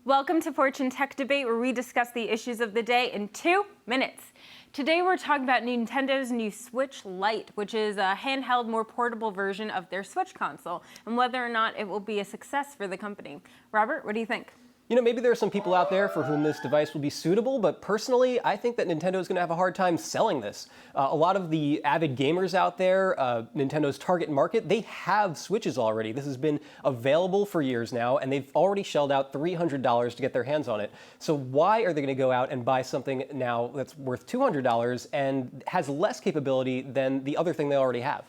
Welcome to Fortune Tech Debate, where we discuss the issues of the day in 2 minutes. Today we're talking about Nintendo's new Switch Lite, which is a handheld, more portable version of their Switch console, and whether or not it will be a success for the company. Robert, what do you think? You know, maybe there are some people out there for whom this device will be suitable, but personally, I think that Nintendo is going to have a hard time selling this. A lot of the avid gamers out there, Nintendo's target market, they have Switches already. This has been available for years now, and they've already shelled out $300 to get their hands on it. So why are they going to go out and buy something now that's worth $200 and has less capability than the other thing they already have?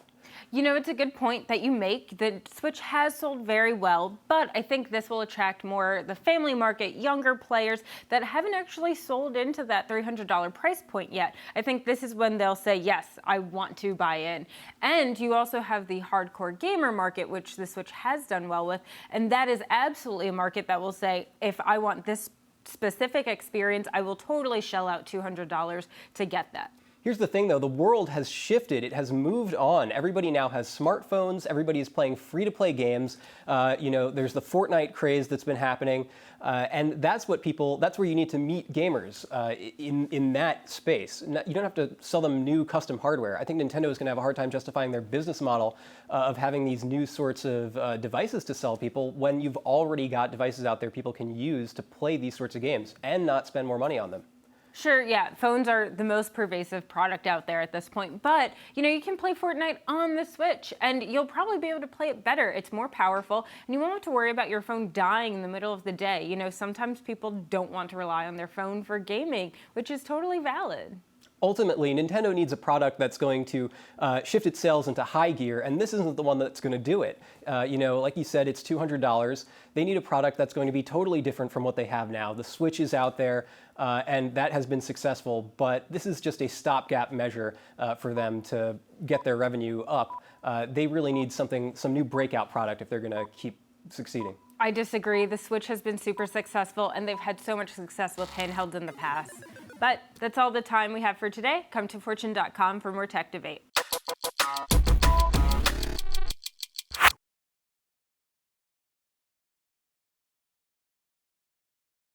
You know, it's a good point that you make. The Switch has sold very well, but I think this will attract more the family market, younger players that haven't actually sold into that $300 price point yet. I think this is when they'll say, yes, I want to buy in. And you also have the hardcore gamer market, which the Switch has done well with, and that is absolutely a market that will say, if I want this specific experience, I will totally shell out $200 to get that. Here's the thing, though. The world has shifted. It has moved on. Everybody now has smartphones. Everybody is playing free-to-play games. There's the Fortnite craze that's been happening. And that's where you need to meet gamers in that space. You don't have to sell them new custom hardware. I think Nintendo is going to have a hard time justifying their business model of having these new sorts of devices to sell people when you've already got devices out there people can use to play these sorts of games and not spend more money on them. Sure, yeah, phones are the most pervasive product out there at this point, but you can play Fortnite on the Switch and you'll probably be able to play it better. It's more powerful and you won't have to worry about your phone dying in the middle of the day. Sometimes people don't want to rely on their phone for gaming, which is totally valid. Ultimately, Nintendo needs a product that's going to shift its sales into high gear, and this isn't the one that's going to do it. Like you said, it's $200. They need a product that's going to be totally different from what they have now. The Switch is out there, and that has been successful, but this is just a stopgap measure for them to get their revenue up. They really need some new breakout product if they're going to keep succeeding. I disagree. The Switch has been super successful, and they've had so much success with handhelds in the past. But that's all the time we have for today. Come to fortune.com for more tech debate.